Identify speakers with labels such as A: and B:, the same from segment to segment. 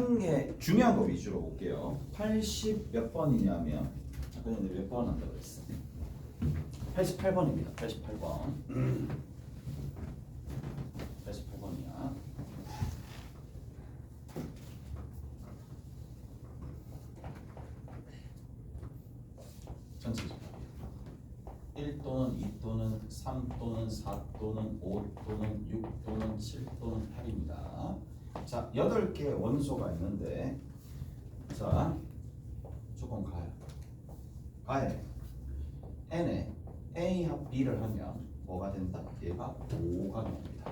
A: 한 개 중요한 거 위주로 볼게요. 80 몇 번이냐면 아까 전에 몇 번 한다고 그랬어? 88번입니다. 88번. 88번이야. 전체 1 또는 2 또는 3 또는 4 또는 5 또는 6 또는 7 또는 8입니다. 자, 8개 원소가 있는데 자, 조금 가해 n에 a 합 b를 하면 뭐가 된다? 얘가 5가 나옵니다.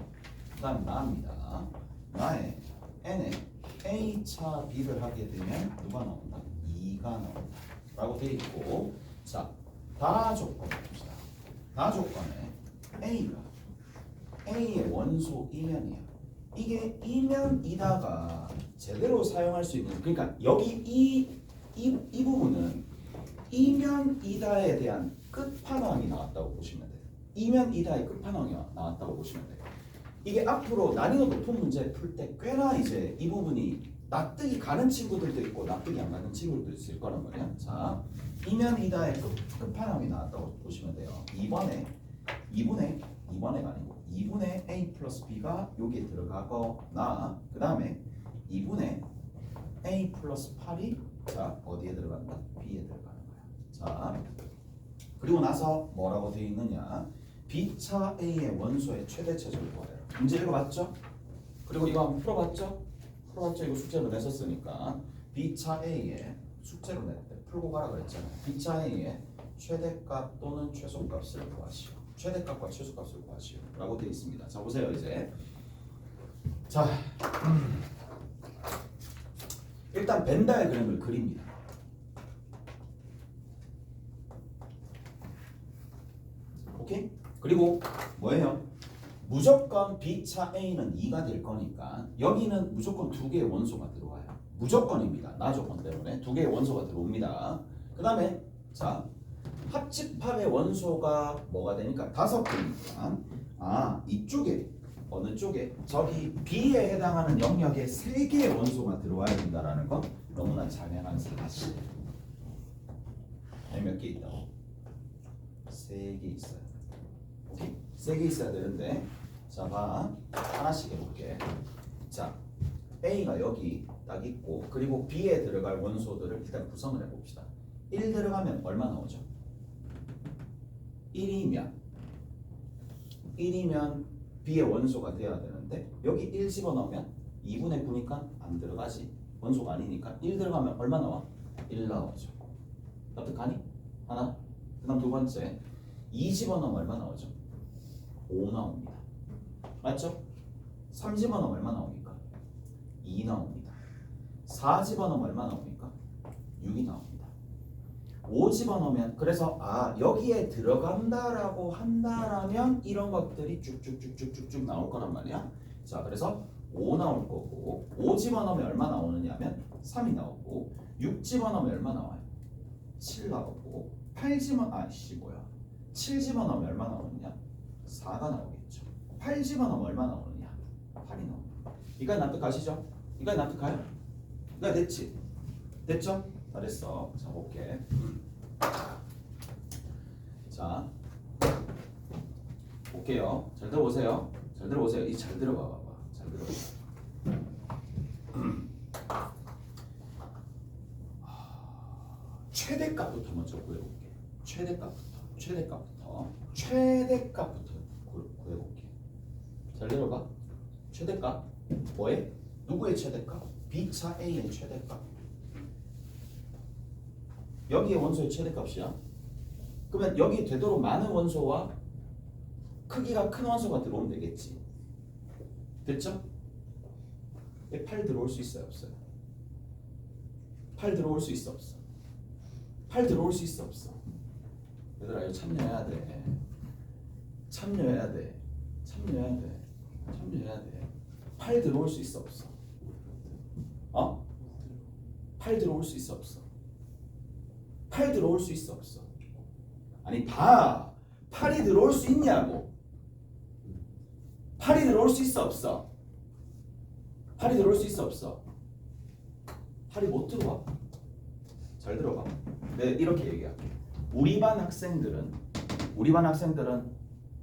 A: 그 다음 나입니다. 나에 n에 a 차 b를 하게 되면 누가 나온다? 2가 나온다 라고 되어 있고, 자, 다 조건을 봅시다. 다 조건에 A가 A의 원소 이면이야. 이게 이면이다가 제대로 사용할 수 있는, 그러니까 여기 이 부분은 이면이다에 대한 끝판왕이 나왔다고 보시면 돼요. 이면이다의 끝판왕이 나왔다고 보시면 돼요. 이게 앞으로 난이도 높은 문제 풀 때 꽤나 이제 이 부분이 납득이 가는 친구들도 있고 납득이 안 가는 친구들도 있을 거란 말이야. 자, 이면이다의 끝판왕이 나왔다고 보시면 돼요. 2분의 아니고 2분의 a 플러스 b가 여기에 들어가거나, 그 다음에 2분의 a 플러스 8이 자 어디에 들어간다? b에 들어가는 거야. 자, 그리고 나서 뭐라고 되어 있느냐? b차 a의 원소의 최대체적을 구하래요. 문제 읽어봤죠? 그리고 이거 한번 풀어봤죠? 이거 숙제로 냈었으니까 b차 a의 숙제로 냈대. 풀고 가라 그랬잖아. b차 a의 최대값 또는 최소값을 구하시오. 최대값과 최소값을 구하시오 라고 되어 있습니다. 자, 보세요. 이제 자, 일단 벤 다이어그램을 그립니다. 오케이? 그리고 뭐예요? 무조건 b차 a는 2가 될 거니까 여기는 무조건 2개의 원소가 들어와요. 무조건입니다. 나 조건 때문에 2개의 원소가 들어옵니다. 그 다음에 자, 합집합의 원소가 뭐가 되니까 5개니까 이쪽에 어느 쪽에 저기 B에 해당하는 영역에 3개의 원소가 들어와야 된다라는 건 너무나 당연한 사실. 몇 개 있다고? 3개 있어요. 오케이? 3개 있어야 되는데, 자, 봐. 하나씩 해볼게. 자, A가 여기 딱 있고, 그리고 B에 들어갈 원소들을 일단 구성을 해봅시다. 1 들어가면 얼마 나오죠? 1이면 B의 원소가 돼야 되는데 여기 1 집어넣으면 2분의 9니까 안 들어가지. 원소가 아니니까 1 들어가면 얼마 나와? 1 나오죠. 납득하니? 하나. 그 다음 두 번째 2 집어넣으면 얼마 나오죠? 5 나옵니다. 맞죠? 3 집어넣으면 얼마 나옵니까? 2 나옵니다. 4 집어넣으면 얼마 나옵니까? 6이 나옵니다. 5 집어넣으면, 그래서 여기에 들어간다라고 한다라면 이런 것들이 쭉쭉쭉쭉쭉 나올 거란 말이야. 자, 그래서 5 나올 거고, 5 집어넣으면 얼마 나오느냐면 3이 나오고, 6 집어넣으면 얼마 나와요? 7 나오고, 7 집어넣으면 얼마 나오느냐? 4가 나오겠죠. 8 집어넣으면 얼마 나오느냐? 8이 나옵니다. 이까지 납득하시죠? 이까지 납득가요? 이까 됐지? 됐죠? 잘했어. 자, 볼게. 자, 볼게요. 잘 들어보세요. 잘 들어보세요. 이 잘 들어봐 봐봐. 잘 들어봐. 최대값부터 먼저 구해볼게. 최대값부터 구해볼게. 잘 들어봐. 최대값 뭐에? 누구의 최대값? B차 A의 최대값. 여기에 원소의 최대값이야. 그러면 여기 되도록 많은 원소와 크기가 큰 원소가 들어오면 되겠지. 됐죠? 8 들어올 수 있어요, 없어요? 8 들어올 수 있어, 없어? 8 들어올 수 있어, 없어? 얘들아, 이거 참여해야 돼. 참여해야 돼. 8 들어올 수 있어, 없어? 8 들어올 수 있어, 없어? 8 들어올 수 있어, 없어? 아니, 8이 들어올 수 있냐고. 8이 들어올 수 있어, 없어? 8이 들어올 수 있어, 없어? 8이 못 들어와. 잘 들어봐. 네, 이렇게 얘기할게. 우리 반 학생들은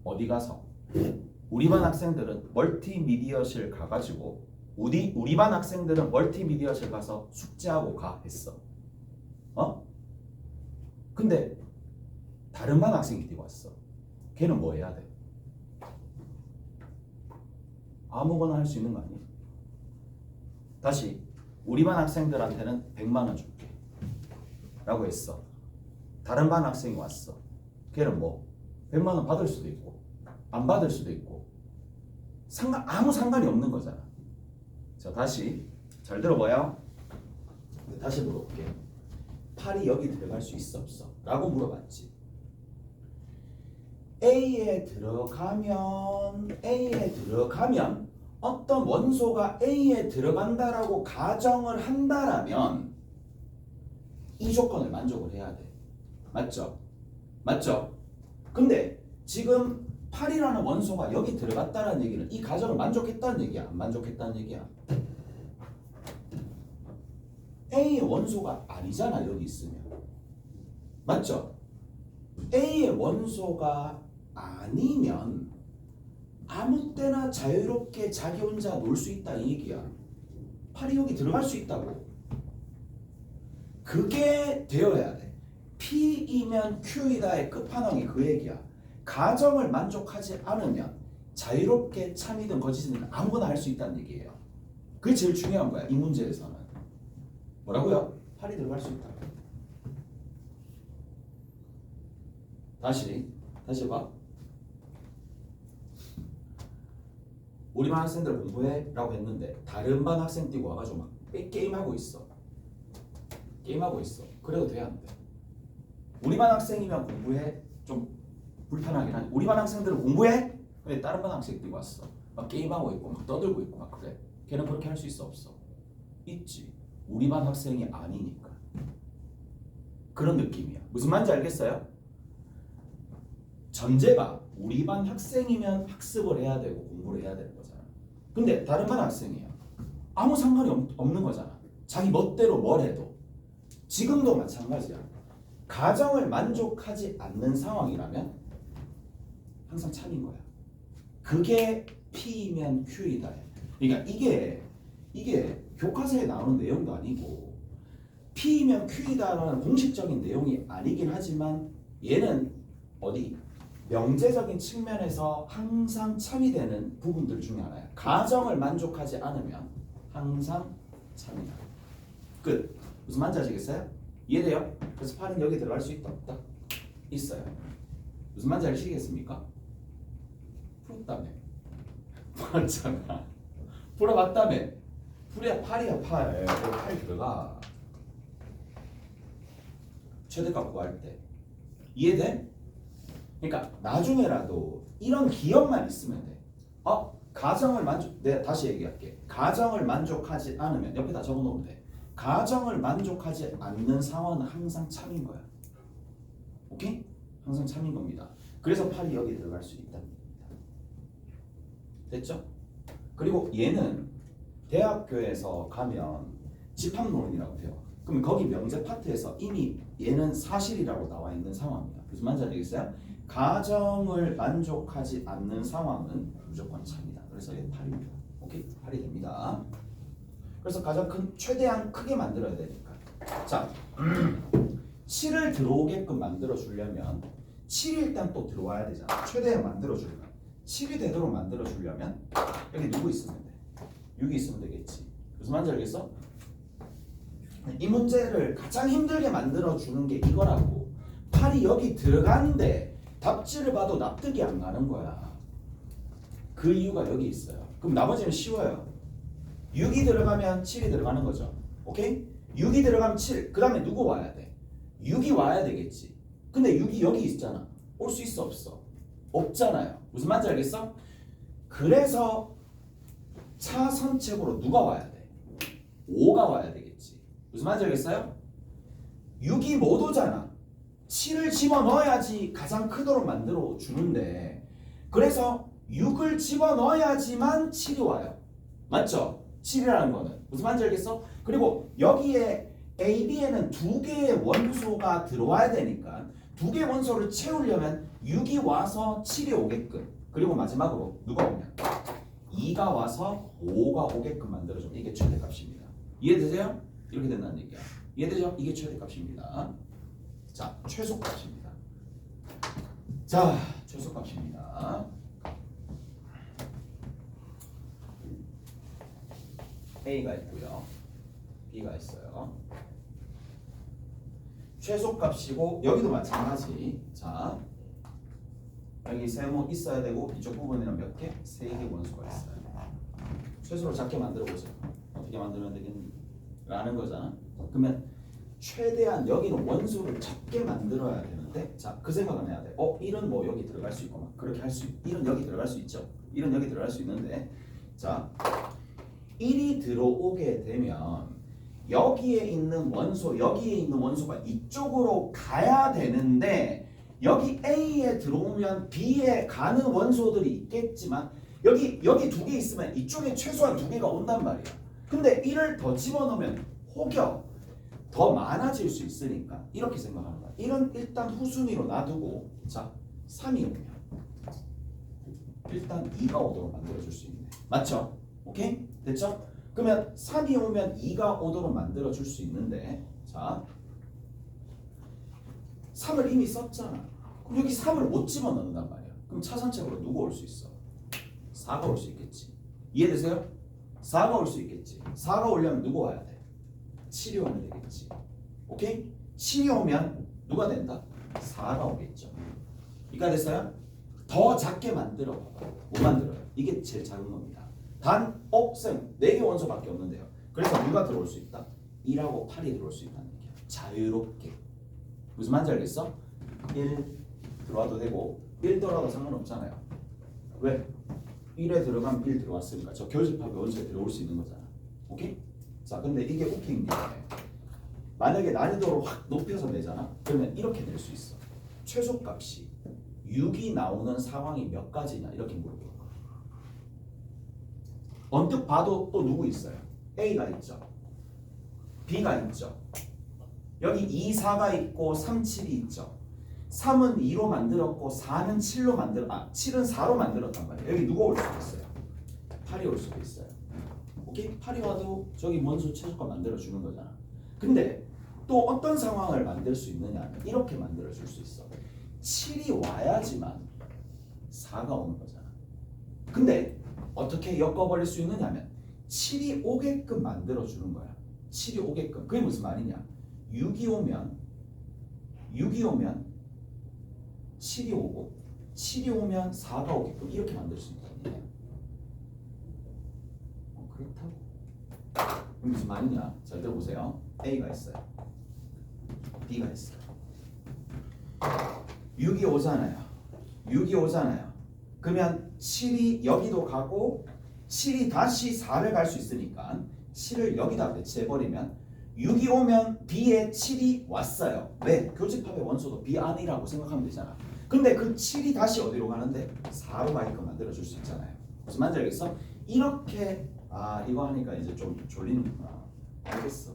A: 어디 가서? 우리 반 학생들은 멀티미디어실 가가지고 우리 반 학생들은 멀티미디어실 가서 숙제하고 가 했어. 근데 다른 반 학생이 뛰고 왔어. 걔는 뭐 해야 돼? 아무거나 할 수 있는 거 아니야? 다시 우리 반 학생들한테는 100만 원 줄게 라고 했어. 다른 반 학생이 왔어. 걔는 뭐 100만 원 받을 수도 있고 안 받을 수도 있고 아무 상관이 없는 거잖아. 자, 다시 잘 들어봐요. 다시 물어볼게. 8이 여기 들어갈 수 있어 없어? 라고 물어봤지. A에 들어가면 어떤 원소가 A에 들어간다라고 가정을 한다라면 이 조건을 만족을 해야 돼. 맞죠? 근데 지금 8이라는 원소가 여기 들어갔다는 얘기는 이 가정을 만족했다는 얘기야? 안 만족했다는 얘기야? A의 원소가 아니잖아, 여기 있으면. 맞죠? A의 원소가 아니면 아무 때나 자유롭게 자기 혼자 놀 수 있다 이 얘기야. 8이 여기 들어갈 수 있다고. 그게 되어야 돼. P이면 Q이다의 끝판왕이 그 얘기야. 가정을 만족하지 않으면 자유롭게 참이든 거짓이든 아무거나 할 수 있다는 얘기예요. 그게 제일 중요한 거야, 이 문제에서는. 뭐라고요? 8이 들어갈 수 있다. 다시 봐. 우리 반 학생들 공부해 라고 했는데 다른 반 학생 뛰고 와가지고 막 게임하고 있어. 그래도 돼, 안 돼? 우리 반 학생이면 공부해? 좀 불편하긴 하지. 우리 반 학생들은 공부해? 근데 다른 반 학생 뛰고 왔어. 막 게임하고 있고 막 떠들고 있고 막 그래. 걔는 그렇게 할 수 있어 없어? 있지. 우리 반 학생이 아니니까. 그런 느낌이야. 무슨 말인지 알겠어요? 전제가 우리 반 학생이면 학습을 해야 되고 공부를 해야 되는 거잖아. 근데 다른 반 학생이야. 아무 상관이 없는 거잖아. 자기 멋대로 뭘 해도. 지금도 마찬가지야. 가정을 만족하지 않는 상황이라면 항상 참인 거야. 그게 P이면 Q이다. 그러니까 이게 교과서에 나오는 내용도 아니고 P이면 Q이다라는 공식적인 내용이 아니긴 하지만 얘는 어디 명제적인 측면에서 항상 참이 되는 부분들 중에 하나야. 가정을 만족하지 않으면 항상 참이다. 끝. 무슨 말인지 아시겠어요? 이해돼요? 그래서 8은 여기 들어갈 수 있다 없다? 있어요. 무슨 말인지 아시겠습니까? 풀었다며. 맞잖아. 풀어봤다며. 풀이야 8이야 8. 8 들어가. 최대값 구할 때. 이해돼? 그러니까 나중에라도 이런 기억만 있으면 돼. 가정을 내가 다시 얘기할게. 가정을 만족하지 않으면 옆에다 적어놓으면 돼. 가정을 만족하지 않는 상황은 항상 참인 거야. 오케이? 항상 참인 겁니다. 그래서 8이 여기 들어갈 수 있다는 얘기입니다. 됐죠? 그리고 얘는 대학교에서 가면 집합론이라고 돼요. 그럼 거기 명제 파트에서 이미 얘는 사실이라고 나와 있는 상황이야. 무슨 말인지 알겠어요? 가정을 만족하지 않는 상황은 무조건 참이다. 그래서 얘는 8입니다. 오케이? 8이 됩니다. 그래서 가장 최대한 크게 만들어야 되니까. 자, 7을 들어오게끔 만들어 주려면 7이 일단 또 들어와야 되잖아. 최대한 만들어 주려면 7이 되도록 만들어 주려면 여기 누구 있으면 돼? 6이 있으면 되겠지. 무슨 말인지 알겠어? 이 문제를 가장 힘들게 만들어 주는 게 이거라고. 8이 여기 들어가는데 답지를 봐도 납득이 안 가는 거야. 그 이유가 여기 있어요. 그럼 나머지는 쉬워요. 6이 들어가면 7이 들어가는 거죠. 오케이? 6이 들어가면 7. 그 다음에 누구 와야 돼? 6이 와야 되겠지. 근데 6이 여기 있잖아. 올 수 있어 없어? 없잖아요. 무슨 말인지 알겠어? 그래서 차선책으로 누가 와야 돼? 5가 와야 되겠지. 무슨 말인지 알겠어요? 6이 못 오잖아. 7을 집어넣어야지 가장 크도록 만들어 주는데 그래서 6을 집어넣어야지만 7이 와요. 맞죠? 7이라는 거는 무슨 말인지 알겠어? 그리고 여기에 A, B에는 두 개의 원소가 들어와야 되니까 두 개의 원소를 채우려면 6이 와서 7이 오게끔, 그리고 마지막으로 누가 오면 2가 와서 5가 오게끔 만들어주면 이게 최대값입니다. 이해되세요? 이렇게 된다는 얘기야. 이해되죠? 이게 최대값입니다. 자, 최소값입니다. 자, 최소값입니다. A가 있고요. B가 있어요. 최소값이고 여기도 마찬가지. 자, 여기 세모 있어야 되고 이쪽 부분에는 몇 개? 3개 원소가 있어요. 최소를 작게 만들어 보세요. 어떻게 만들면 되겠니? 라는 거잖아. 그러면 최대한 여기는 원소를 적게 만들어야 되는데, 자, 그 생각은 해야 돼. 1은 뭐 여기 들어갈 수 있고 막 그렇게 할 수 1은 여기 들어갈 수 있죠. 1은 여기 들어갈 수 있는데, 자, 1이 들어오게 되면 여기에 있는 원소가 이쪽으로 가야 되는데, 여기 A에 들어오면 B에 가는 원소들이 있겠지만 여기 두 개 있으면 이쪽에 최소한 2개가 온단 말이야. 근데 1을 더 집어넣으면 혹여 더 많아질 수 있으니까 이렇게 생각하는 거야. 1은 일단 후순위로 놔두고, 자, 3이 오면 일단 2가 오도록 만들어줄 수 있네. 맞죠? 오케이? 됐죠? 그러면 3이 오면 2가 오도록 만들어줄 수 있는데, 자, 3을 이미 썼잖아. 그럼 여기 3을 못 집어넣는단 말이야. 그럼 차선책으로 누구 올 수 있어? 4가 올 수 있겠지. 이해되세요? 4가 올 수 있겠지. 4가 오려면 누구 와야 돼? 7이 오면 되겠지. 오케이? 7이 오면 누가 된다? 4가 오겠죠. 이해가 됐어요? 더 작게 만들어 봐봐. 못 만들어요. 이게 제일 작은 겁니다. 단, 쌤, 4개 원소밖에 없는데요. 그래서 누가 들어올 수 있다? 1하고 8이 들어올 수 있다는 얘기야. 자유롭게. 무슨 말인지 알겠어? 1 들어와도 되고 1 들어와도 상관없잖아요. 왜? 1에 들어가면 1 들어왔으니까 저 교집합의 원소에 들어올 수 있는 거잖아. 오케이? 자, 근데 이게 웃긴 게 만약에 난이도를 확 높여서 내잖아? 그러면 이렇게 낼 수 있어. 최소값이 6이 나오는 상황이 몇 가지냐 이렇게 물어볼 거야. 언뜻 봐도 또 누구 있어요? A가 있죠. B가 있죠. 여기 2, 4가 있고 3, 7이 있죠. 3은 2로 만들었고 4는 7은 4로 만들었단 말이에요. 여기 누가 올 수도 있어요? 8이 올 수도 있어요. 오케이? 8이 와도 저기 원소 최소값 만들어주는 거잖아. 근데 또 어떤 상황을 만들 수 있느냐 하면 이렇게 만들어줄 수 있어. 7이 와야지만 4가 오는 거잖아. 근데 어떻게 엮어버릴 수 있느냐 하면 7이 오게끔 만들어주는 거야. 7이 오게끔. 그게 무슨 말이냐? 6이 오면 7이 오고 7이 오면 4가 오게끔 이렇게 만들 수 있다는 얘기야. 그렇다고. 그럼 무슨 말이냐? 잘 들어보세요. A가 있어요. B가 있어요. 6이 오잖아요. 6이 오잖아요. 그러면 7이 여기도 가고 7이 다시 4를 갈 수 있으니까 7을 여기다 배치해버리면 6이 오면 B에 7이 왔어요. 왜? 교집합의 원소도 B 안이라고 생각하면 되잖아. 근데 그 7이 다시 어디로 가는데? 4로 가게끔 만들어줄 수 있잖아요. 무슨 말인지 알겠어? 이렇게 이거 하니까 이제 좀 졸리는구나. 알겠어.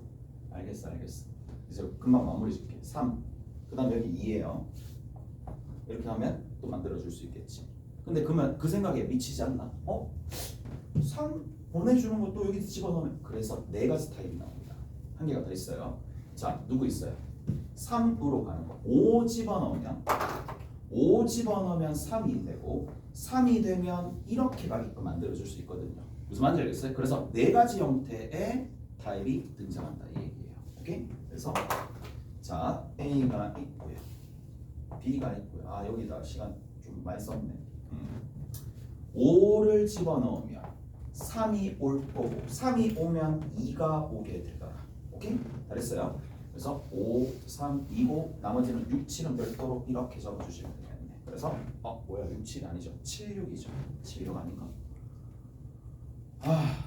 A: 이제 금방 마무리 줄게. 3. 그 다음 여기 2예요. 이렇게 하면 또 만들어줄 수 있겠지. 근데 그러면 그 생각에 미치지 않나? 3 보내주는 것도 여기 집어넣으면, 그래서 4가지 타입이 나옵니다. 한 개가 더 있어요. 자, 누구 있어요? 3으로 가는 거. 5 집어넣으면 3이 되고 3이 되면 이렇게 가게끔 만들어줄 수 있거든요. 무슨 말인지 알겠어요? 그래서 4가지 형태의 타입이 등장한다 이 얘기예요. 오케이? 그래서 자, A가 있고요. B가 있고요. 여기다 시간 좀 많이 썼네. 5를 집어넣으면 3이 올 거고 3이 오면 2가 오게 되더라. 오케이? 잘했어요. 그래서 5, 3, 2고 나머지는 6, 7은 별도로 이렇게 적어주시면 되겠네. 그래서 6, 7이 아니죠. 7, 6이죠. 7, 6 아닌가?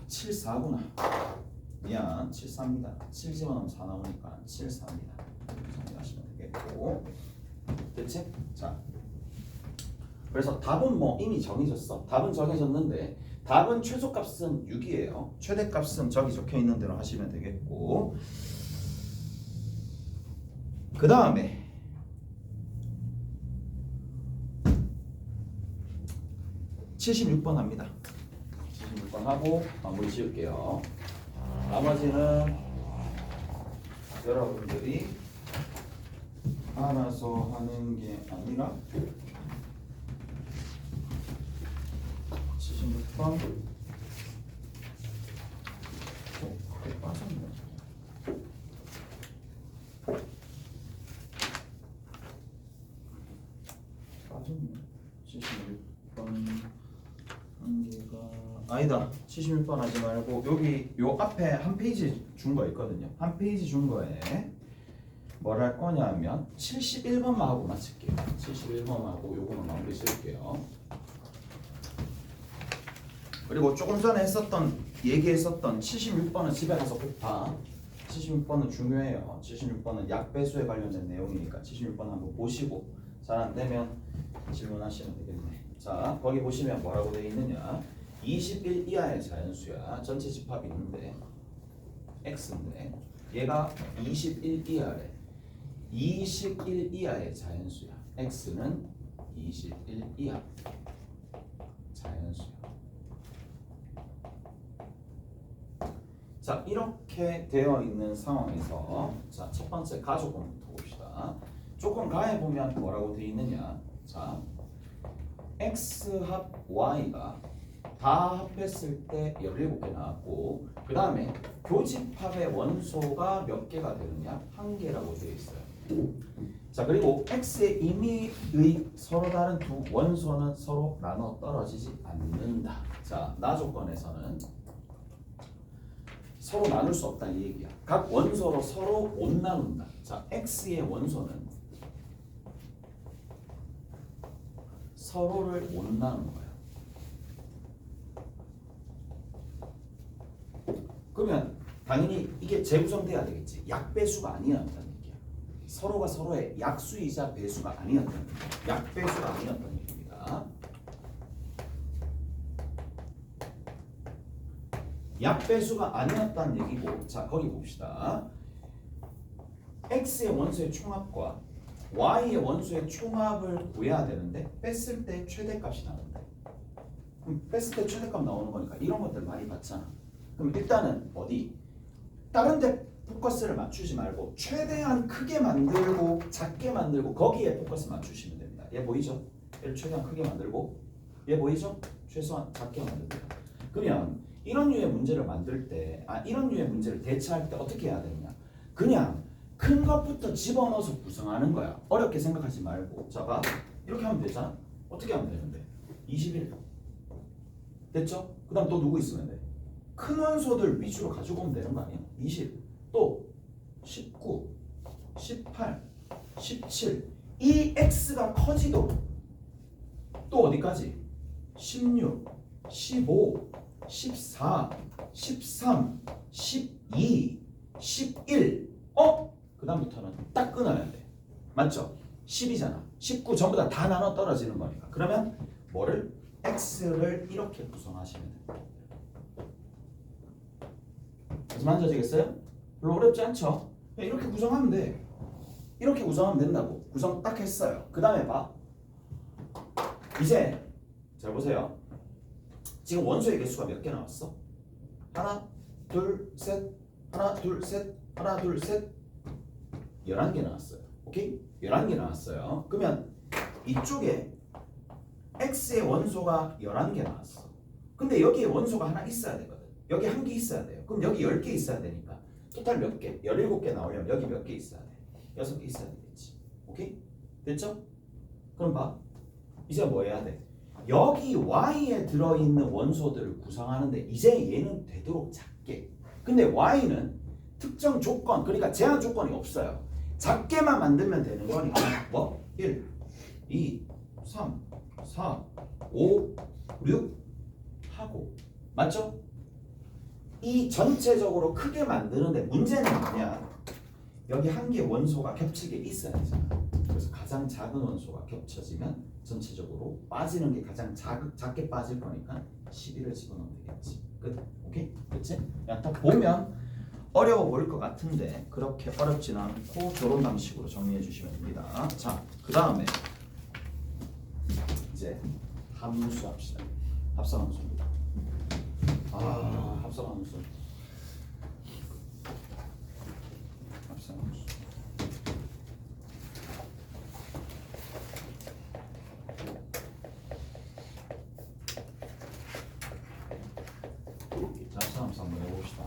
A: 7, 4구나. 미안. 7, 4입니다. 7 집어넣으면 4 나오니까 7, 4입니다. 정리하시면 되겠고. 됐지? 자, 그래서 답은 뭐 이미 정해졌어. 답은 정해졌는데 답은 최소값은 6이에요. 최대값은 저기 적혀있는 대로 하시면 되겠고, 그 다음에 76번 합니다. 76번 하고 마무리 지을게요. 나머지는 여러분들이 알아서 하는 게 아니라 76번 빠졌네. 빠졌네. 76번 한 개가 아니다. 76번 하지 말고 여기 요 앞에 한 페이지 준 거 있거든요. 한 페이지 준 거에 뭘 할 거냐면 71번만 하고 마칠게요. 71번만 하고 요거는 마무리 지을게요. 그리고 조금 전에 얘기했었던 76번은 집에 가서 꼭 봐. 76번은 중요해요. 76번은 약배수에 관련된 내용이니까 76번 한번 보시고 잘 안 되면 질문하시면 되겠네. 자, 거기 보시면 뭐라고 되어 있느냐? 21 이하의 자연수야. 전체 집합이 있는데 x인데 얘가 21 이하래. 21 이하의 자연수야. x는 21 이하 자연수야. 자, 이렇게 되어 있는 상황에서 자, 첫 번째 가조건부터 봅시다. 조건 가에 보면 뭐라고 되어 있느냐? 자, x 합 y가 다 합했을 때 17개 나왔고, 그 다음에 교집합의 원소가 몇 개가 되느냐? 1개라고 되어 있어요. 자, 그리고 x의 임의의 서로 다른 두 원소는 서로 나눠 떨어지지 않는다. 자, 나 조건에서는 서로 나눌 수 없다 이 얘기야. 각 원소로 서로 못 나눈다. 자, x의 원소는 서로를 못 나눈 거야. 그러면 당연히 이게 재구성돼야 되겠지. 약배수가 아니었다는 얘기야. 서로가 서로의 약수이자 배수가 아니었다는 얘기야. 약배수가 아니었다는 얘기입니다. 약배수가 아니었다는 얘기고, 자, 거기 봅시다. x의 원소의 총합과 y의 원소의 총합을 구해야 되는데 뺐을 때 최대값이 나온다. 그럼 뺐을 때 최대값 나오는 거니까 이런 것들 많이 봤잖아. 그럼 일단은 어디? 다른 데 포커스를 맞추지 말고 최대한 크게 만들고 작게 만들고 거기에 포커스 맞추시면 됩니다. 얘 보이죠? 얘를 최대한 크게 만들고, 얘 보이죠? 최소한 작게 만들고. 그러면 이런 류의 문제를 만들 때, 이런 류의 문제를 대처할 때 어떻게 해야 되느냐? 그냥 큰 것부터 집어넣어서 구성하는 거야. 어렵게 생각하지 말고. 자, 봐. 이렇게 하면 되잖아. 어떻게 하면 되는데? 21 됐죠? 그 다음 또 누구 있으면 돼? 큰 원소들 위주로 가지고 오면 되는 거 아니야? 20, 또 19, 18, 17. 이 x가 커지도록 또 어디까지? 16, 15, 14, 13, 12, 11. 그 다음부터는 딱 끊어야 돼. 맞죠? 10이잖아. 19 전부 다 나눠 떨어지는 거니까. 그러면 뭐를? x를 이렇게 구성하시면 돼. 아주 만져지겠어요? 별로 어렵지 않죠? 이렇게 구성하면 돼. 이렇게 구성하면 된다고. 구성 딱 했어요. 그 다음에 봐. 이제 잘 보세요. 지금 원소의 개수가 몇 개 나왔어? 하나, 둘, 셋, 하나, 둘, 셋, 하나, 둘, 셋. 11개 나왔어요. 오케이? 11개 나왔어요. 그러면 이쪽에 x의 원소가 11개 나왔어. 근데 여기에 원소가 하나 있어야 되거든. 여기 한 개 있어야 돼요. 그럼 여기 10개 있어야 되니까 토탈 몇 개? 17개 나오려면 여기 몇 개 있어야 돼? 6개 있어야 되겠지. 오케이? 됐죠? 그럼 봐. 이제 뭐 해야 돼? 여기 y에 들어있는 원소들을 구성하는데 이제 얘는 되도록 작게. 근데 y는 특정 조건, 그러니까 제한 조건이 없어요. 작게만 만들면 되는 거니까 뭐? 1, 2, 3, 4, 5, 6 하고. 맞죠? 이 전체적으로 크게 만드는데 문제는 뭐냐? 여기 한 개 원소가 겹치게 있어야 되잖아. 그래서 가장 작은 원소가 겹쳐지면 전체적으로 빠지는 게 가장 작게 빠질 거니까 11을 집어넣으면 되겠지. 끝. 오케이? 그치? 그냥 딱 보면 어려워 보일 것 같은데 그렇게 어렵진 않고 저런 방식으로 정리해 주시면 됩니다. 자, 그 다음에 이제 함수 합시다. 합성함수입니다. 합성함수. 합성함수. 자, 합성함수 한번 해봅시다.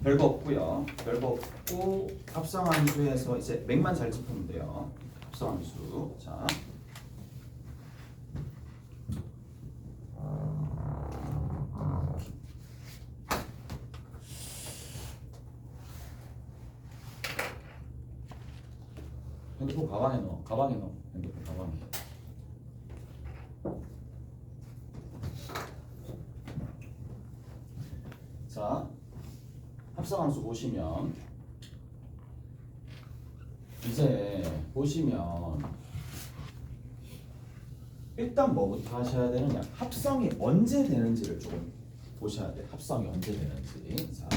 A: 별거 없고요. 별거 없고 합성함수에서 이제 맥만 잘 짚으면 돼요. 합성함수. 자. 핸드폰 가방에 넣어. 가방에 넣어. 핸드폰 가방에. 자, 합성함수 보시면 이제 보시면 일단 뭐부터 하셔야 되느냐? 합성이 언제 되는지를 좀 보셔야 돼. 합성이 언제 되는지. 자.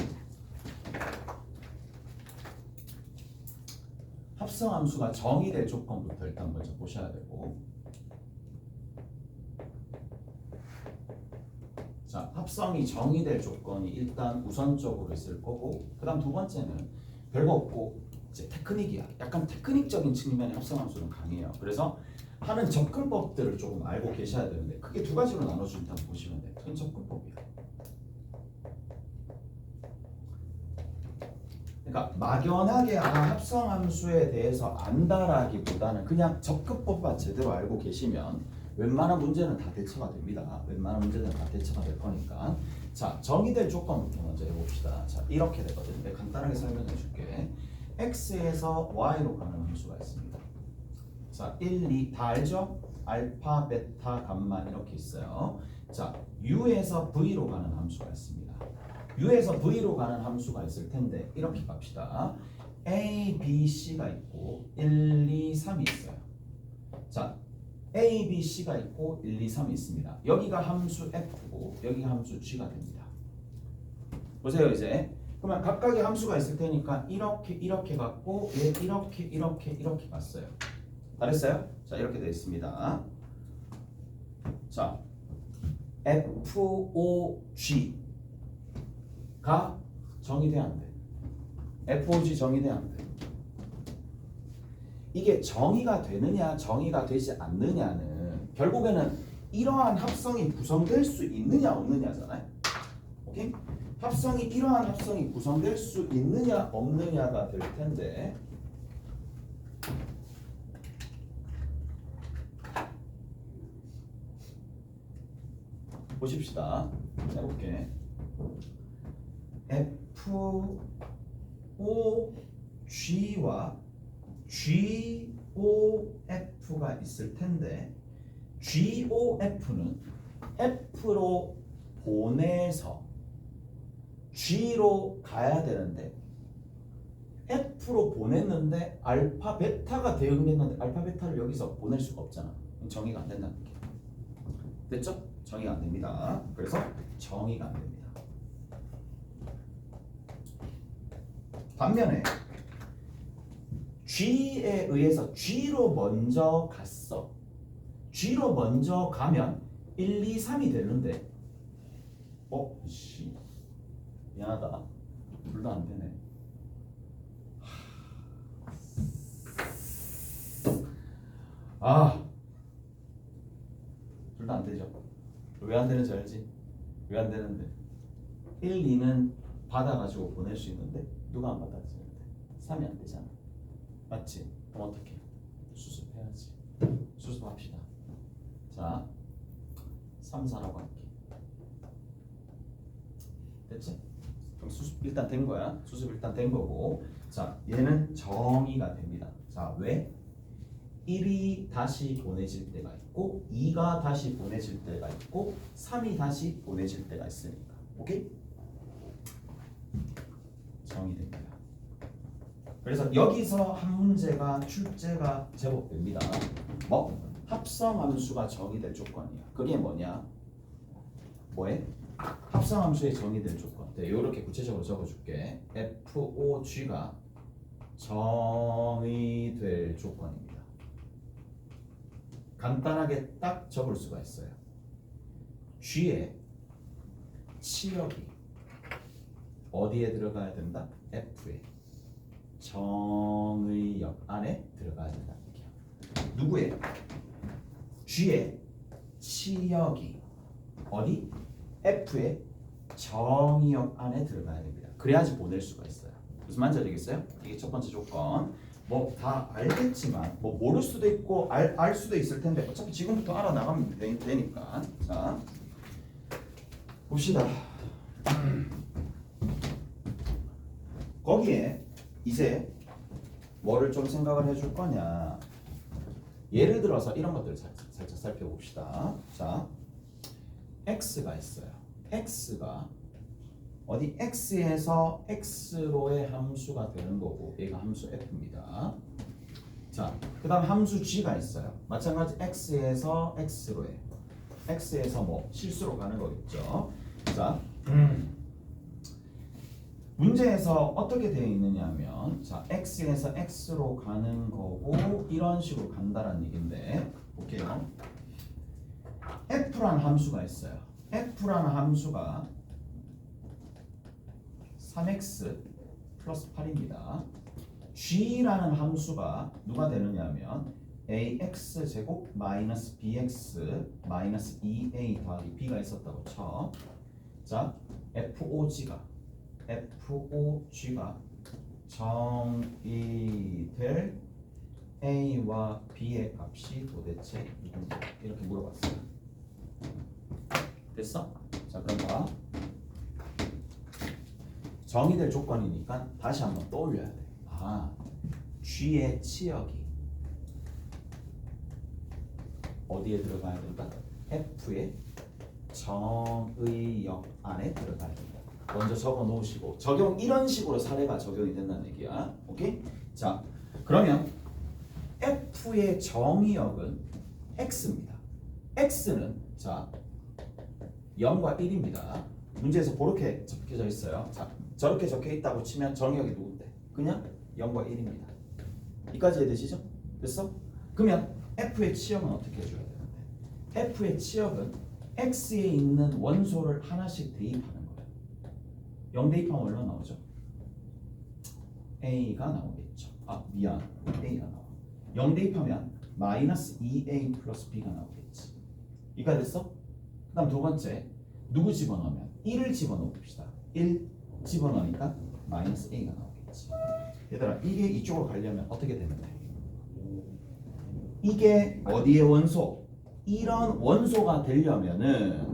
A: 합성함수가 정의될 조건부터 일단 먼저 보셔야 되고, 자, 합성이 정의될 조건이 일단 우선적으로 있을 거고, 그 다음 두 번째는 별거 없고 이제 테크닉이야. 약간 테크닉적인 측면의 합성함수는 강해요. 그래서 하는 접근법들을 조금 알고 계셔야 되는데 크게 두 가지로 나눠준다고 보시면 돼. 큰 접근법이야. 그러니까 막연하게 합성함수에 대해서 안다라기보다는 그냥 접근법만 제대로 알고 계시면 웬만한 문제는 다 대처가 됩니다. 웬만한 문제는 다 대처가 될 거니까. 자, 정의될 조건부터 먼저 해봅시다. 자, 이렇게 되거든. 내가 간단하게 설명해 줄게. x에서 y로 가는 함수가 있습니다. 자, 1, 2 다 알죠? 알파, 베타, 감마 이렇게 있어요. 자, u에서 v로 가는 함수가 있습니다. u에서 v로 가는 함수가 있을 텐데 이렇게 갑시다. a, b, c가 있고 1, 2, 3이 있어요. 자, a, b, c가 있고 1, 2, 3이 있습니다. 여기가 함수 f고 여기가 함수 g가 됩니다. 보세요 이제. 그러면 각각의 함수가 있을 테니까 이렇게 갔고 얘 이렇게 갔어요. 잘했어요? 자, 이렇게 되어 있습니다. 자, FOG 가 정의돼 안 돼? FOG 정의돼 안 돼? 이게 정의가 되느냐 정의가 되지 않느냐는 결국에는 이러한 합성이 구성될 수 있느냐 없느냐잖아요. 오케이? 이러한 합성이 구성될 수 있느냐 없느냐가 될 텐데 보십시다. 해볼게. FOG와 GOF가 있을 텐데 GOF는 F로 보내서 G로 가야 되는데 F로 보냈는데 알파 베타가 대응됐는데 알파 베타를 여기서 보낼 수가 없잖아. 정의가 안 된다는 게. 됐죠? 정의가 안 됩니다. 그래서 정의가 안 됩니다. 반면에 G에 의해서 G로 먼저 갔어. G로 먼저 가면 1, 2, 3이 되는데 씨 미안하다. 둘 다 안 되네. 둘 다 안 되죠. 왜 안 되는지 알지? 왜 안 되는데 1, 2는 받아가지고 보낼 수 있는데 누가 안 받아주는데 3이 안 되잖아. 맞지? 그럼 어떻게? 수습해야지. 수습합시다. 자, 3, 4라고 할게. 됐지? 그럼 수습 일단 된 거야. 수습 일단 된 거고. 자, 얘는 정의가 됩니다. 자, 왜? 1이 다시 보내질 때가 있고 2가 다시 보내질 때가 있고 3이 다시 보내질 때가 있으니까. 오케이? 정의됩니다. 그래서 여기서 한 문제가 출제가 제법 됩니다. 뭐? 합성함수가 정의될 조건이야. 그게 뭐냐? 뭐해? 합성함수의 정의될 조건. 네, 이렇게 구체적으로 적어줄게. FOG가 정의될 조건입니다. 간단하게 딱 적을 수가 있어요. G의 치역이 어디에 들어가야 된다? F에 정의역 안에 들어가야 된다. 누구의? G의 치역이 어디? F의 정의역 안에 들어가야 됩니다. 그래야지 보낼 수가 있어요. 무슨 말인지 알겠어요? 이게 첫 번째 조건. 뭐 다 알겠지만 뭐 모를 수도 있고 알 수도 있을 텐데 어차피 지금부터 알아나가면 되니까. 자, 봅시다. 거기에 이제 뭐를 좀 생각을 해줄 거냐. 예를 들어서 이런 것들을 살짝 살펴봅시다. 자, x가 있어요. x가 어디 x에서 x로의 함수가 되는 거고 얘가 함수 f입니다. 자, 그 다음 함수 g가 있어요. 마찬가지 x에서 x로의 x에서 뭐 실수로 가는 거겠죠. 자, 문제에서 어떻게 되어 있느냐 하면 자, x에서 x로 가는 거고 이런 식으로 간다는 얘기인데 볼게요. f라는 함수가 있어요. f라는 함수가 3x 플러스 8입니다. g라는 함수가 누가 되느냐 하면 ax 제곱 마이너스 bx 마이너스 2a 더하기 b가 있었다고 쳐. 자, FOG가 정의될 a와 b의 값이 도대체 누군지 이렇게 물어봤어요. 됐어? 자, 그럼 봐. 정의될 조건이니까 다시 한번 떠올려야 돼. 아, G의 치역이 어디에 들어가야 된다? F의 정의역 안에 들어가야 된다. 먼저 적어 놓으시고 적용 이런 식으로 사례가 적용이 된다는 얘기야. 오케이? 자, 그러면 F의 정의역은 X입니다. X는 자 0과 1입니다. 문제에서 그렇게 적혀져 있어요. 자, 저렇게 적혀 있다고 치면 정의역이 누군데? 그냥 0과 1입니다. 이까지 이해되시죠? 됐어? 그러면 F의 치역은 어떻게 해줘야 되는데? F의 치역은 X에 있는 원소를 하나씩 대입하는 거예요. 0 대입하면 얼마 나오죠? A가 나오겠죠. 아, 미안. A가 나와. 0 대입하면 마이너스 2A 플러스 B가 나오겠지. 이까지 됐어? 그 다음 두 번째 누구 집어넣으면 1을 집어넣어 봅시다. 1 집어넣으니까 마이너스 A가 나오겠지. 얘들아, 이게 이쪽으로 가려면 어떻게 되는데? 이게 어디의 원소? 이런 원소가 되려면은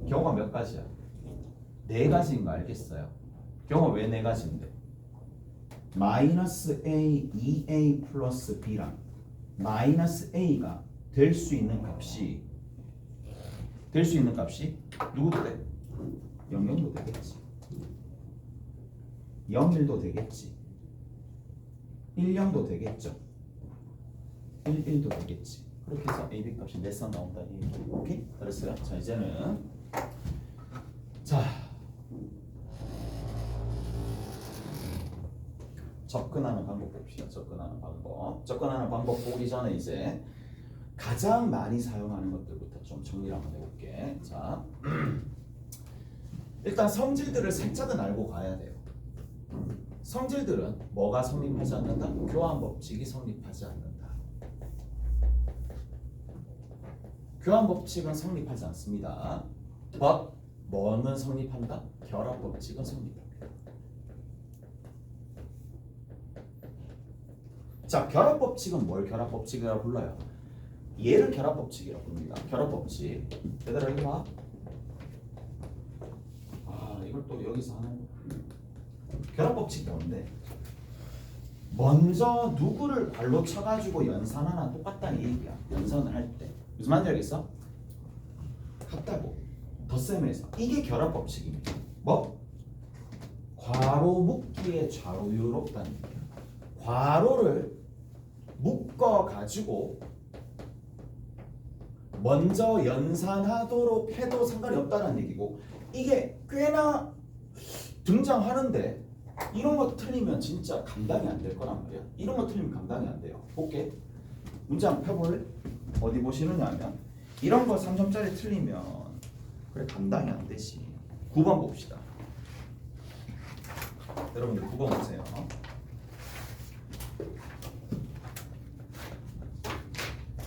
A: 경우가 몇 가지야? 네 가지인 거 알겠어요? 경우가 왜 네 가지인데? 마이너스 A, 2A 플러스 B랑 마이너스 A가 될 수 있는 값이 누구도 돼? 00도 되겠지. 01도 되겠지. 10도 되겠죠. 11도 되겠지. 그렇게 해서 A, B 값이 몇 선 나온다. 오케이? 알았어요? 자, 이제는 자 접근하는 방법 봅시다. 접근하는 방법 보기 전에 이제 가장 많이 사용하는 것들부터 좀 정리를 한번 해볼게. 자, 일단 성질들을 살짝은 알고 가야 돼요. 성질들은 뭐가 성립하지 않는다? 교환 법칙이 성립하지 않는다. 교환 법칙은 성립하지 않습니다. but 뭐는 성립한다? 결합 법칙은 성립합니다. 자, 결합 법칙은 뭘 결합 법칙이라고 불러요? 얘를 결합 법칙이라고 부릅니다. 결합 법칙. 얘들아 이거 봐. 아, 이걸 또 여기서 하는 거. 결합 법칙이 뭔데? 먼저 누구를 발로 쳐가지고 연산하나 똑같다는 얘기야. 연산을 할 때. 무슨 말인지 알겠어? 같다고. 덧셈에서. 이게 결합 법칙입니다. 뭐? 괄호 묶기에 좌우유롭다는 얘기야. 괄호를 묶어 가지고 먼저 연산하도록 해도 상관이 없다는 얘기고, 이게 꽤나 등장하는데 이런 거 틀리면 진짜 감당이 안 될 거란 말이야. 이런 거 틀리면 감당이 안 돼요. 볼게. 문장 펴볼래? 어디 보시느냐 하면 이런 거 3점짜리 틀리면 그래 감당이 안 되지. 9번 봅시다. 여러분들 9번 보세요.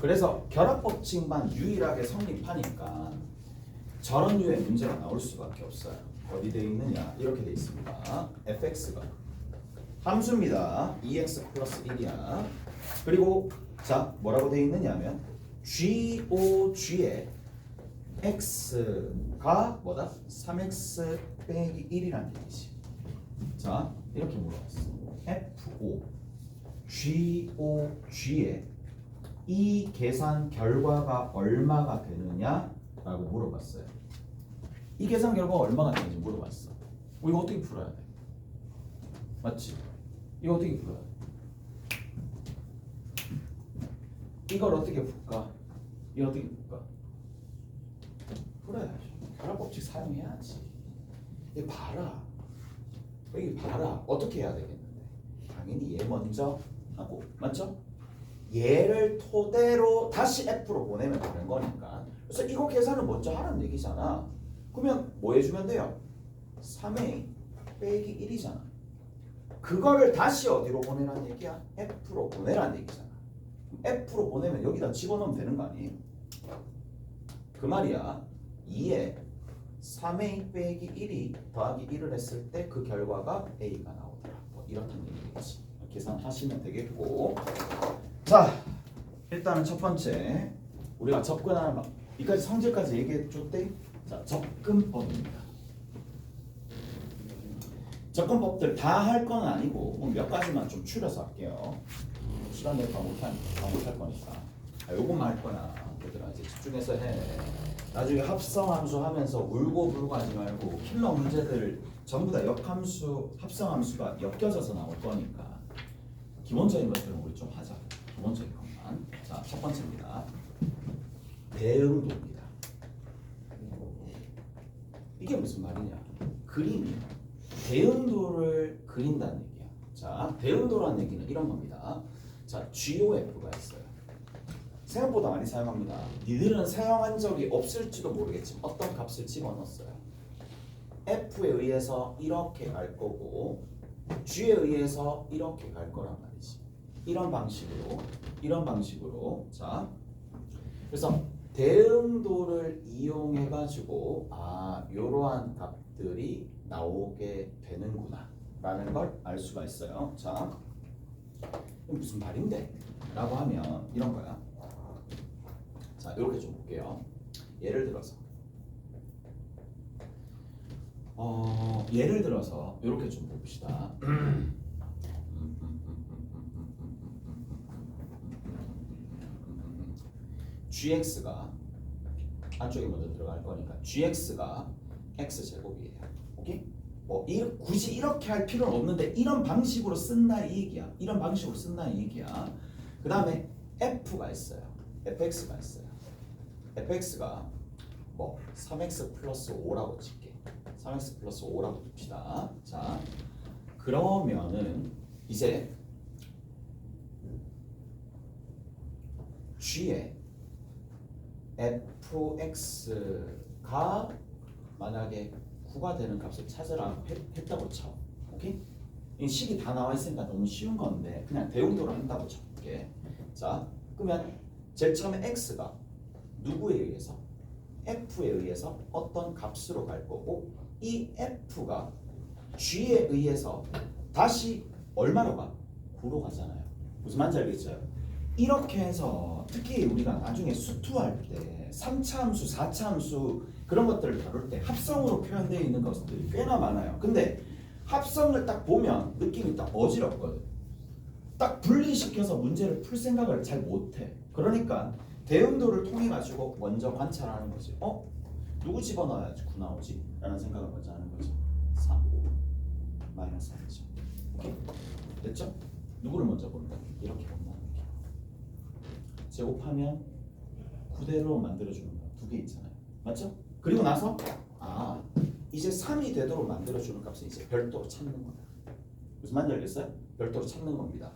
A: 그래서 결합법칙만 유일하게 성립하니까 저런 류의 문제가 나올 수밖에 없어요. 어디 돼 있느냐? 이렇게 돼 있습니다. fx가 함수입니다. 2x 플러스 1이야. 그리고 자 뭐라고 돼 있느냐면 GOG에 x가 뭐다? 3x 빼기 1이라는 얘기지. 자 이렇게 물어봤어. FO GOG에 이 계산 결과가 얼마가 되느냐라고 물어봤어요. 이 계산 결과가 얼마가 되는지 물어봤어. 이거 어떻게 풀어야 돼? 맞지? 이거 어떻게 풀어야 돼? 이걸 어떻게 풀까? 이걸 어떻게 풀까? 풀어야지. 결합법칙 사용해야지. 이거 봐라. 여기 봐라. 어떻게 해야 되겠는데? 당연히 얘 먼저 하고, 맞죠? 얘를 토대로 다시 F로 보내면 되는 거니까. 그래서 이거 계산을 먼저 하라는 얘기잖아. 그러면 뭐 해주면 돼요? 3a 빼기 1이잖아. 그거를 다시 어디로 보내라는 얘기야? F로 보내라는 얘기잖아. F로 보내면 여기다 집어넣으면 되는 거 아니에요? 그 말이야. 2에 3a 빼기 1이 더하기 1을 했을 때 그 결과가 a가 나오더라. 뭐 이렇다는 얘기겠지. 계산하시면 되겠고, 자 일단은 첫 번째 우리가 접근하는 이까지 성질까지 얘기해 줬대. 자 접근법입니다. 접근법들 다 할 건 아니고 몇 가지만 좀 추려서 할게요. 시간 내가 못할 거니까. 요것만 할 거야. 얘들아 이제 집중해서 해. 나중에 합성함수 하면서 울고불고 하지 말고 킬러 문제들 전부 다 역함수, 합성함수가 엮여져서 나올 거니까 기본적인 것들은 우리 좀 하자. 기본적인 것만. 자, 첫 번째입니다. 대응도입니다. 이게 무슨 말이냐? 그림이야. 대응도를 그린다는 얘기야. 자, 대응도라는 얘기는 이런 겁니다. 자, GOF가 있어요. 생각보다 많이 사용합니다. 니들은 사용한 적이 없을지도 모르겠지만 어떤 값을 집어넣었어요. F에 의해서 이렇게 갈 거고 G에 의해서 이렇게 갈 거란 말이지. 이런 방식으로 자 그래서 대응도를 이용해 가지고 이러한 값들이 나오게 되는구나 라는 걸 알 수가 있어요. 자 이게 무슨 말인데? 라고 하면 이런 거야. 자 이렇게 좀 볼게요. 예를 들어서 이렇게 좀 봅시다. gx가 안쪽에 먼저 들어갈 거니까 gx가 x제곱이에요. 오케이? 굳이 이렇게 할 필요는 없는데 이런 방식으로 쓴다 이 얘기야. 그 다음에 f가 있어요. fx가 있어요. fx가 3x 플러스 5라고 칠게. 3x 플러스 5라고 둡시다. 자, 그러면은 이제 g에 fx가 만약에 9가 되는 값을 찾으라 했다고 쳐. 오케이? 이 식이 다 나와 있으니까 너무 쉬운 건데 그냥 대응도로 한다고 쳐볼게. 자, 그러면 제일 처음에 x가 누구에 의해서? f에 의해서 어떤 값으로 갈 거고 이 f가 g에 의해서 다시 얼마로 가? 9로 가잖아요. 무슨 말인지 알겠죠? 이렇게 해서 특히 우리가 나중에 수투할 때 3차 함수, 4차 함수 그런 것들을 다룰 때 합성으로 표현되어 있는 것들이 꽤나 많아요. 근데 합성을 딱 보면 느낌이 딱 어지럽거든. 딱 분리시켜서 문제를 풀 생각을 잘 못해. 그러니까 대응도를 통해 가지고 먼저 관찰하는 거지. 누구 집어넣어야지 9 나오지? 라는 생각을 먼저 하는 거죠. 3 마이너스 3이죠. 오케이? 됐죠? 누구를 먼저 본다? 이렇게 본다는 얘기야. 제곱하면 그대로 만들어주는 거 두 개 있잖아요. 맞죠? 그리고 나서 이제 3이 되도록 만들어주는 값은 이제 별도로 찾는 거야. 무슨 말인지 알겠어요? 별도로 찾는 겁니다.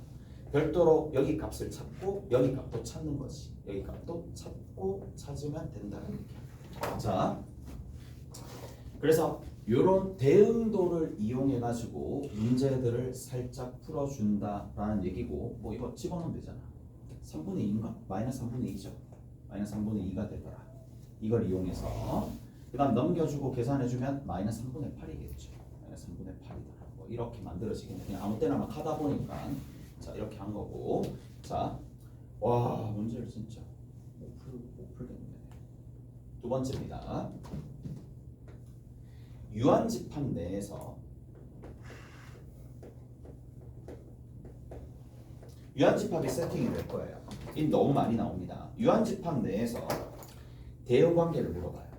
A: 별도로 여기 값을 찾고 여기 값도 찾는 거지. 여기 값도 찾고 찾으면 된다는 얘기야. 자, 그래서 이런 대응도를 이용해 가지고 문제들을 살짝 풀어준다라는 얘기고, 뭐 이거 집어넣으면 되잖아. 3분의 2인가? 마이너스 3분의 2죠. 마이너스 3분의 2가 되더라. 이걸 이용해서 그 다음 넘겨주고 계산해주면 마이너스 3분의 8이겠죠. 마이너스 3분의 8이더라. 뭐 이렇게 만들어지겠네. 그냥 아무 때나 막 하다 보니까 자 이렇게 한 거고. 자, 와 문제를 진짜 못 풀겠네. 두 번째입니다. 유한집합 내에서 유한집합이 세팅이 될 거예요. 이 너무 많이 나옵니다. 유한집합 내에서 대응 관계를 물어봐요.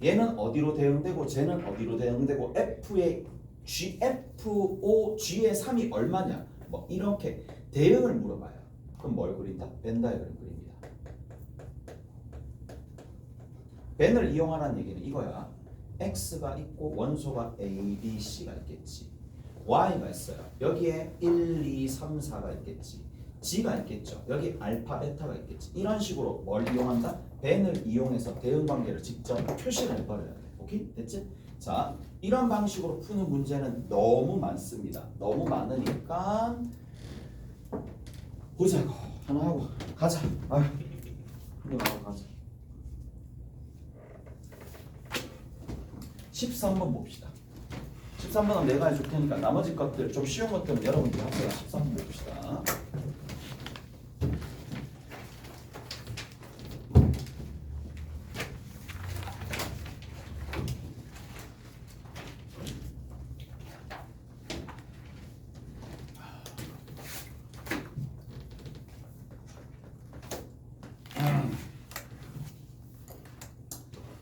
A: 얘는 어디로 대응되고 쟤는 어디로 대응되고 F의 G, F, O, G의 3이 얼마냐 뭐 이렇게 대응을 물어봐요. 그럼 뭘 그린다? 벤 다이어그램 그립니다. 벤을 이용하라는 얘기는 이거야. X가 있고 원소가 A, B, C가 있겠지. Y가 있어요. 여기에 1, 2, 3, 4가 있겠지. G가 있겠죠. 여기 알파, 베타가 있겠지. 이런 식으로 뭘 이용한다? 벤을 이용해서 대응 관계를 직접 표시를 해버려야 돼. 오케이? 됐지? 자, 이런 방식으로 푸는 문제는 너무 많습니다. 너무 많으니까 보자고. 하나 하고 가자. 아휴, 하나 하고 가자. 13번 봅시다. 13번은 내가 해줄 테니까 나머지 것들 좀 쉬운 것들은 여러분들이 하세요. 13번 봅시다.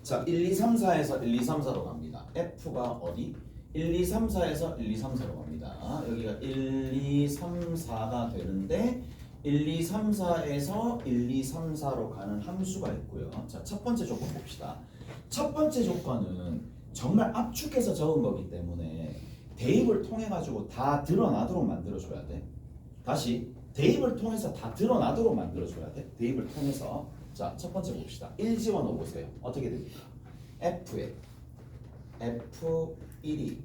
A: 자, 1, 2, 3, 4에서 1, 2, 3, 4로 갑니다. F가 어디? 1, 2, 3, 4에서 1, 2, 3, 4로 갑니다. 여기가 1, 2, 3, 4가 되는데 1, 2, 3, 4에서 1, 2, 3, 4로 가는 함수가 있고요. 자, 첫 번째 조건 봅시다. 첫 번째 조건은 정말 압축해서 적은 거기 때문에 대입을 통해 가지고 다 드러나도록 만들어줘야 돼. 다시 대입을 통해서 다 드러나도록 만들어줘야 돼. 대입을 통해서. 자, 첫 번째 봅시다. 1 집어넣어 보세요. 어떻게 됩니까? F에 F1이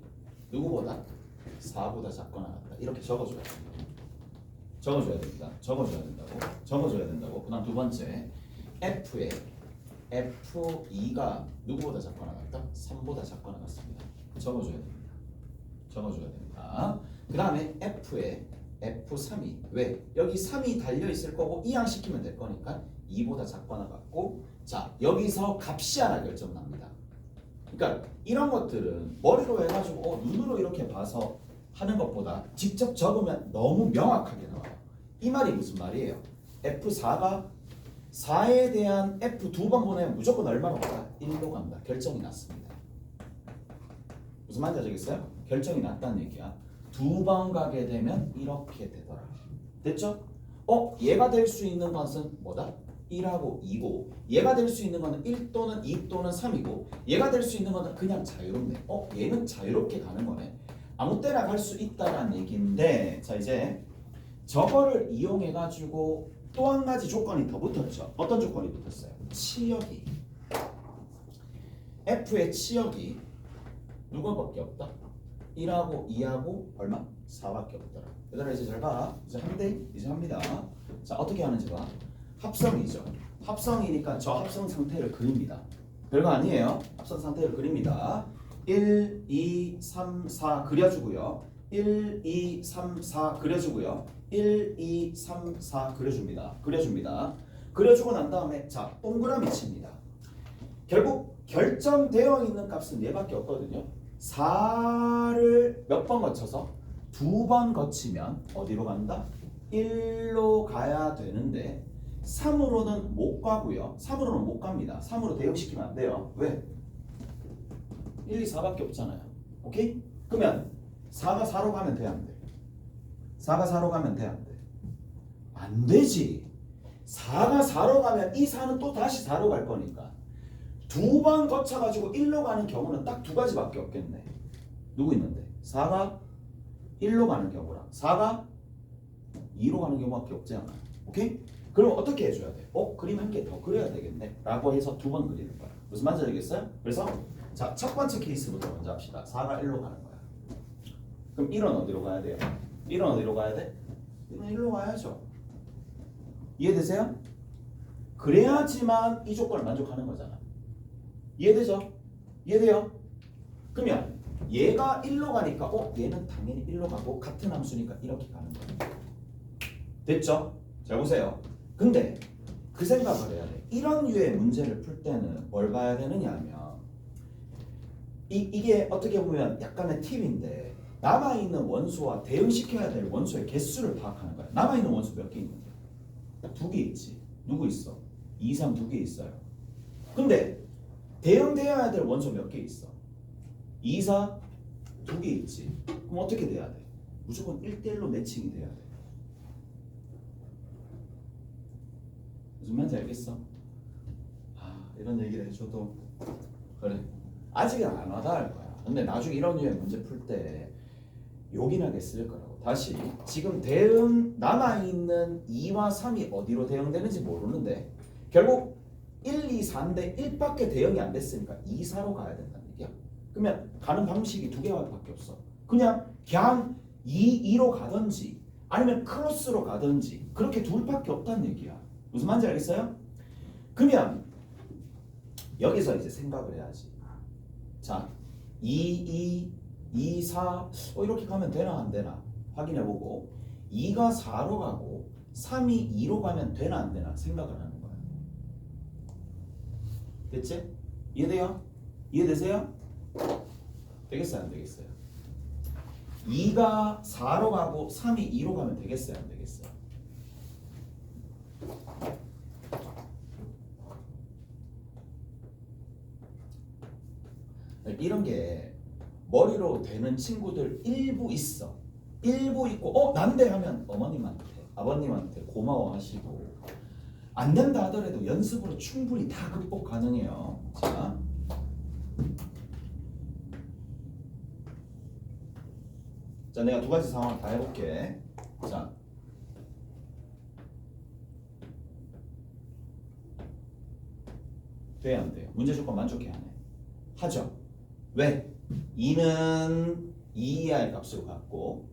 A: 누구보다 4보다 작거나 같다. 이렇게 적어줘야 됩니다. 적어줘야 됩니다. 적어줘야 된다고. 적어줘야 된다고. 그 다음 두 번째 F에 F2가 누구보다 작거나 같다? 3보다 작거나 같습니다. 적어줘야 됩니다. 적어줘야 됩니다. 그 다음에 F에 F3이 왜? 여기 3이 달려있을 거고 이항시키면 될 거니까 2보다 작거나 같고. 자, 여기서 값이 하나 결정납니다. 그러니까 이런 것들은 머리로 해가지고 눈으로 이렇게 봐서 하는 것보다 직접 적으면 너무 명확하게 나와요. 이 말이 무슨 말이에요? F4가 4에 대한 F 두 번 보내면 무조건 얼마로 간다? 1로 간다. 결정이 났습니다. 무슨 말인지 아시겠어요? 결정이 났다는 얘기야. 두 번 가게 되면 이렇게 되더라. 됐죠? 얘가 될 수 있는 것은 뭐다? 1하고 2고 얘가 될 수 있는 거는 1 또는 2 또는 3이고 얘가 될 수 있는 거는 그냥 자유롭네. 얘는 자유롭게 가는 거네. 아무 때나 갈 수 있다라는 얘기인데, 자 이제 저거를 이용해 가지고 또 한 가지 조건이 더 붙었죠. 어떤 조건이 붙었어요? 치역이. F의 치역이 누구밖에 없다? 1하고 2하고 얼마? 4밖에 없더라. 얘들아 이제 잘 봐. 이제 한대 이제 합니다. 자 어떻게 하는지 봐. 합성이죠. 합성이니까 저 합성 상태를 그립니다. 별거 아니에요. 합성 상태를 그립니다. 1, 2, 3, 4 그려주고요. 1, 2, 3, 4 그려주고요. 1, 2, 3, 4 그려줍니다. 그려주고 난 다음에 자 동그라미 칩니다. 결국 결정되어 있는 값은 얘밖에 없거든요. 4를 몇 번 거쳐서? 2번 거치면 어디로 간다? 1로 가야 되는데 3으로는 못 가고요. 3으로는 못 갑니다. 3으로 대응시키면 안 돼요. 왜? 1, 2, 4밖에 없잖아요. 오케이? 그러면 4가 4로 가면 돼, 안 돼? 4가 4로 가면 돼, 안 돼? 안 되지. 4가 4로 가면 이 4는 또 다시 4로 갈 거니까 두 번 거쳐가지고 1로 가는 경우는 딱 두 가지밖에 없겠네. 누구 있는데? 4가 1로 가는 경우랑 4가 2로 가는 경우밖에 없잖아. 오케이? 그럼 어떻게 해줘야 돼? 그림 한 개 더 그려야 되겠네 라고 해서 두 번 그리는 거야. 무슨 말인지 알겠어요? 그래서 자, 첫 번째 케이스부터 먼저 합시다. 4가 1로 가는 거야. 그럼 1은 어디로 가야 돼요? 1은 어디로 가야 돼? 1은 1로 가야죠. 이해되세요? 그래야지만 이 조건을 만족하는 거잖아. 이해되죠? 이해돼요? 그러면 얘가 1로 가니까 얘는 당연히 1로 가고 같은 함수니까 이렇게 가는 거야. 됐죠? 잘 보세요. 근데 그 생각을 해야 돼. 이런 류의 문제를 풀 때는 뭘 봐야 되느냐 하면 이게 어떻게 보면 약간의 팁인데 남아있는 원소와 대응시켜야 될 원소의 개수를 파악하는 거야. 남아있는 원소 몇 개 있는데? 두 개 있지. 누구 있어? 2, 3 두 개 있어요. 근데 대응되어야 될 원소 몇 개 있어? 2, 4 두 개 있지. 그럼 어떻게 돼야 돼? 무조건 1대1로 매칭이 돼야 돼. 무슨 말인지 알겠어? 이런 얘기를 해줘도 그래 아직은 안 와닿을 거야. 근데 나중에 이런 류의 문제 풀 때 요긴하게 쓸 거라고. 다시 지금 대응 남아있는 2와 3이 어디로 대응되는지 모르는데 결국 1, 2, 4인데 1밖에 대응이 안 됐으니까 2, 4로 가야 된다는 얘기야. 그러면 가는 방식이 두 개밖에 없어. 그냥 2, 2로 가든지 아니면 크로스로 가든지 그렇게 둘밖에 없다는 얘기야. 무슨 말인지 알겠어요? 그러면 여기서 이제 생각을 해야지. 자, 2, 4 이렇게 가면 되나 안 되나 확인해보고 2가 4로 가고 3이 2로 가면 되나 안 되나 생각을 하는 거야. 됐지? 이해돼요? 이해되세요? 되겠어요 안 되겠어요? 2가 4로 가고 3이 2로 가면 되겠어요 안 되겠어요? 이런 게 머리로 되는 친구들 일부 있어. 일부 있고 난데 하면 어머님한테 아버님한테 고마워하시고 안 된다 하더라도 연습으로 충분히 다 극복 가능해요. 자 내가 두 가지 상황 다 해볼게. 자 돼야 안 돼요? 문제 조건 만족해야 하네. 하죠. 왜? 2는 2 이하의 값으로 갔고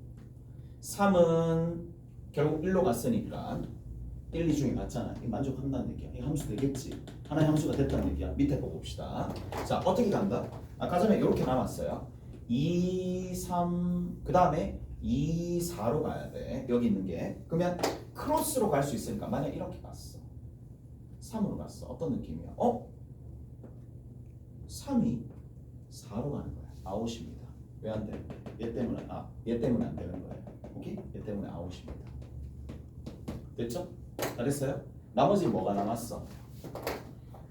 A: 3은 결국 1로 갔으니까 1, 2 중에 같잖아. 이거 만족한다는 얘기야. 이 함수 되겠지. 하나의 함수가 됐다는 얘기야. 밑에 거 봅시다. 자 어떻게 간다? 아까 전에 이렇게 남았어요. 2, 3 그 다음에 2, 4로 가야 돼. 여기 있는 게. 그러면 크로스로 갈 수 있으니까 만약 이렇게 갔어. 3으로 갔어. 어떤 느낌이야? 3이 4로 가는 거야. 아웃입니다. 왜 안 돼? 얘 때문에 얘 때문에 안 되는 거예요. 오케이? 얘 때문에 아웃입니다. 됐죠? 잘했어요? 나머지 뭐가 남았어?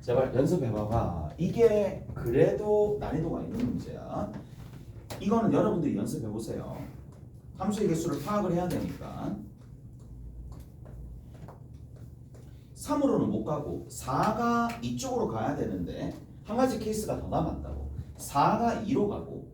A: 제발 연습해봐봐. 이게 그래도 난이도가 있는 문제야. 이거는 여러분들이 연습해보세요. 함수의 개수를 파악을 해야 되니까 3으로는 못 가고 4가 이쪽으로 가야 되는데 한 가지 케이스가 더 남았다고. 4가 2로 가고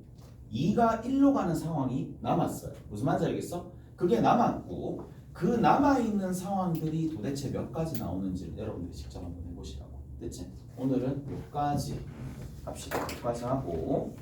A: 2가 1로 가는 상황이 남았어요. 무슨 말인지 알겠어? 그게 남았고 그 남아있는 상황들이 도대체 몇 가지 나오는지를 여러분들이 직접 한번 해보시라고. 됐지? 오늘은 여기까지 합시다. 여기까지 하고